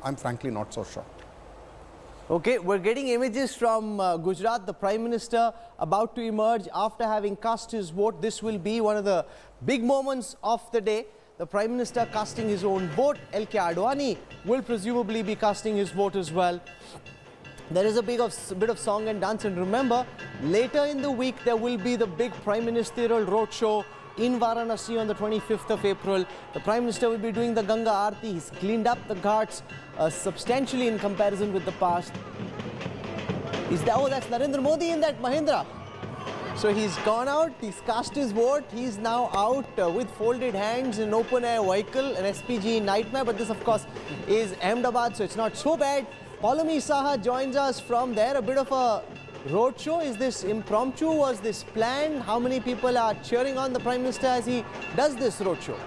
I'm frankly not so sure. Okay, we're getting images from Gujarat, the Prime Minister about to emerge after having cast his vote. This will be one of the big moments of the day. The Prime Minister casting his own vote. L.K. Advani will presumably be casting his vote as well. There is a bit of song and dance, and remember, later in the week there will be the big Prime Ministerial roadshow in Varanasi on the 25th of April. The Prime Minister will be doing the Ganga Aarti. He's cleaned up the ghats substantially in comparison with the past. Oh, that's Narendra Modi in that Mahindra. So he's gone out, he's cast his vote, he's now out with folded hands in open-air vehicle, an SPG nightmare, but this of course is Ahmedabad, so it's not so bad. Amit Shah joins us from there. A bit of a roadshow. Is this impromptu? Was this planned? How many people are cheering on the Prime Minister as he does this roadshow?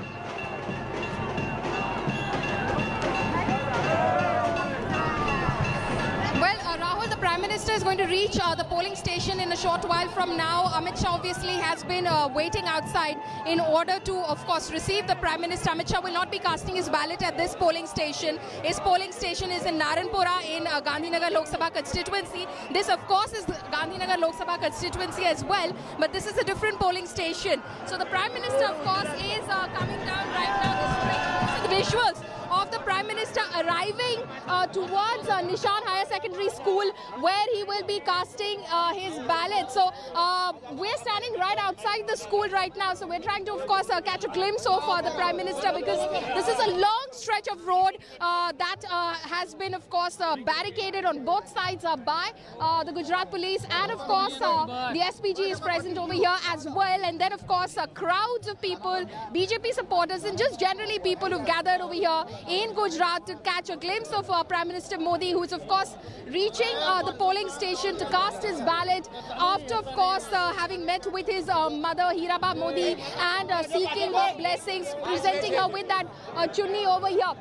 Rahul, the Prime Minister is going to reach the polling station in a short while from now. Amit Shah obviously has been waiting outside in order to, of course, receive the Prime Minister. Amit Shah will not be casting his ballot at this polling station. His polling station is in Narendra in Gandhinagar Lok Sabha constituency. This, of course, is Gandhinagar Lok Sabha constituency as well, but this is a different polling station. So the Prime Minister, of course, is coming down right now. The visuals of the Prime Minister arriving towards Nishan Higher Secondary School, where he will be casting his ballot. So we're standing right outside the school right now, so we're trying to, of course, catch a glimpse of the Prime Minister, because this is a long stretch of road that has been, of course, barricaded on both sides by the Gujarat police, and of course the SPG is present over here as well, and then of course crowds of people, BJP supporters, and just generally people who've gathered over here in Gujarat to catch a glimpse of Prime Minister Modi, who is of course reaching the polling station to cast his ballot after, of course, having met with his mother Hiraba Modi and seeking her blessings, presenting her with that chunni over here.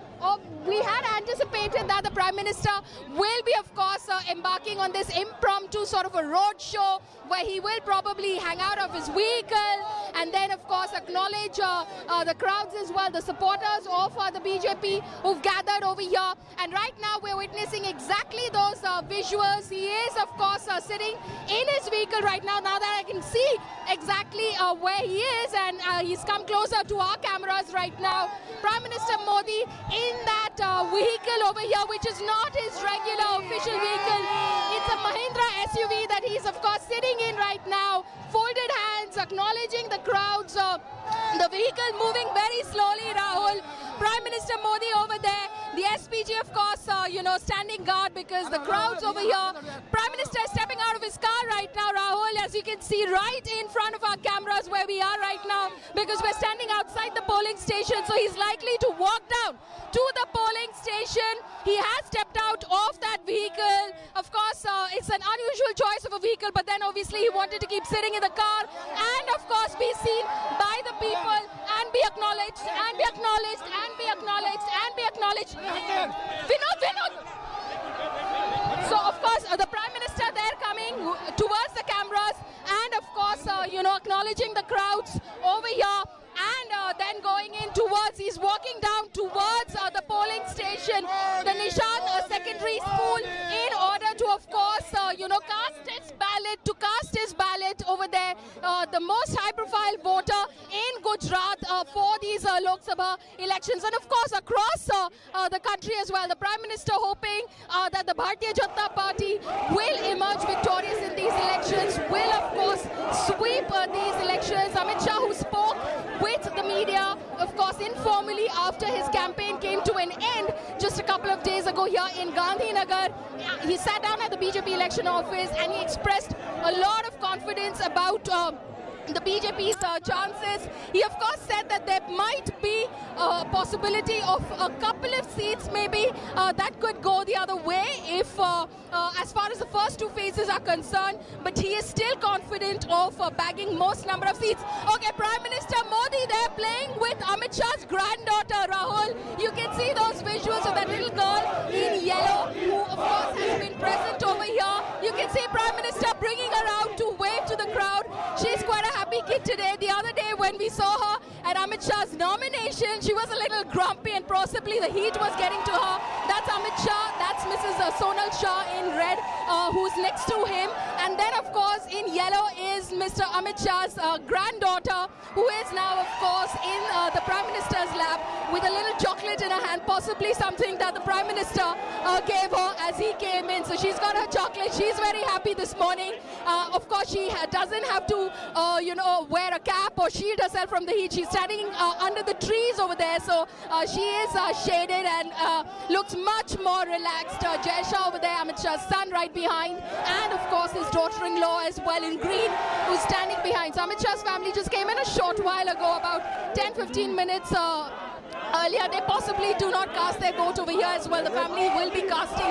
We had anticipated that the Prime Minister will be, of course, embarking on this impromptu sort of a road show where he will probably hang out of his vehicle and then, of course, acknowledge the crowds as well, the supporters of the BJP who've gathered over here. And right now we're witnessing exactly those visuals. He is, of course, sitting in his vehicle right now, now that I can see exactly where he is, and he's come closer to our cameras right now. Prime Minister Modi in that vehicle over here, which is not his regular official vehicle. It's a Mahindra SUV that he's, of course, sitting in right now. Folded hands, acknowledging the crowds. The vehicle moving very slowly, Rahul. Prime Minister Modi over there. The SPG, of course, standing guard because the crowds over here. Prime Minister is stepping out of his car right now, Rahul, as you can see right in front of our cameras where we are right now, because we're standing outside the polling station. So he's likely to walk down to the polling station. He has stepped out of that vehicle. Of course, it's an unusual choice of a vehicle, but then obviously he wanted to keep sitting in the car and, of course, be seen by the people and be acknowledged and be acknowledged and be acknowledged and be acknowledged. Vinod! So, of course, the Prime Minister there coming towards the cameras and, of course, acknowledging the crowds over here. And then going in towards, he's walking down towards the polling station, the Nishan Secondary School, in order to, of course, cast his ballot over there. The most high-profile voter in Gujarat for these Lok Sabha elections, and of course across the country as well. The Prime Minister hoping that the Bharatiya Janata Party will emerge victorious in these elections, will of course sweep these elections. Amit Shah, who spoke with the media, of course, informally after his campaign came to an end just a couple of days ago here in Gandhinagar. He sat down at the BJP election office and he expressed a lot of confidence about the BJP's chances. He, of course, said that there might be a possibility of a couple of seats maybe that could go the other way if, as far as the first two phases are concerned, but he is still confident of bagging most number of seats. Okay, Prime Minister Modi there playing with Amit Shah's granddaughter, Rahul. You can see those visuals of that little girl in yellow who, of course, has been present over here. You can see Prime Minister bringing her out to wave to the crowd. She's quite a happy kid today. The other day when we saw her at Amit Shah's nomination, she was a little grumpy and possibly Unfortunately, the heat was getting to her. That's Amit Shah, that's Mrs. Sonal Shah in red, who's next to him. And then, of course, in yellow is Mr. Amit Shah's granddaughter, who is now, of course, in the Prime Minister's lap with a little chocolate in her hand, possibly something that the Prime Minister gave her as he came in. So she's got her chocolate. She's very happy this morning. Of course, she doesn't have to, wear a cap or shield herself from the heat. She's standing under the trees over there, so she is shaded and looks much more relaxed. Jai Shah over there, Amit Shah's son right behind, and of course his daughter-in-law as well in green, who's standing behind. So Amit Shah's family just came in a short while ago, about 10-15 minutes earlier. They possibly do not cast their vote over here as well. The family will be casting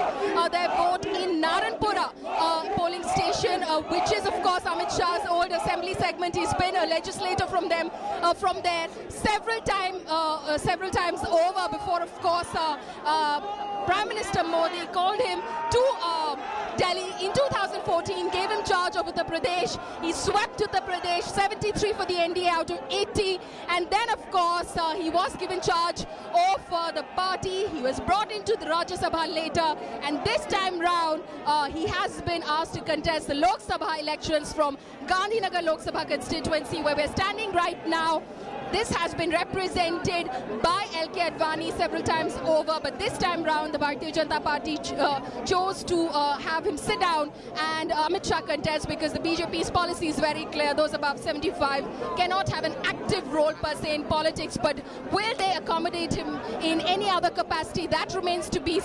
their vote in Narendra polling station, which is of course Amit Shah's old assembly segment. He's been a legislator from there several times over before, of course, Prime Minister Modi called him to Delhi in 2014, gave him charge of Uttar Pradesh. He swept Uttar Pradesh, 73 for the NDA out of 80. And then, of course, he was given charge of the party. He was brought into the Rajya Sabha later. And this time round, he has been asked to contest the Lok Sabha elections from Gandhinagar Lok Sabha constituency, where we're standing right now. This has been represented by L.K. Advani several times over, but this time round the Bharatiya Janata Party chose to have him sit down and Amit Shah contest, because the BJP's policy is very clear. Those above 75 cannot have an active role per se in politics, but will they accommodate him in any other capacity? That remains to be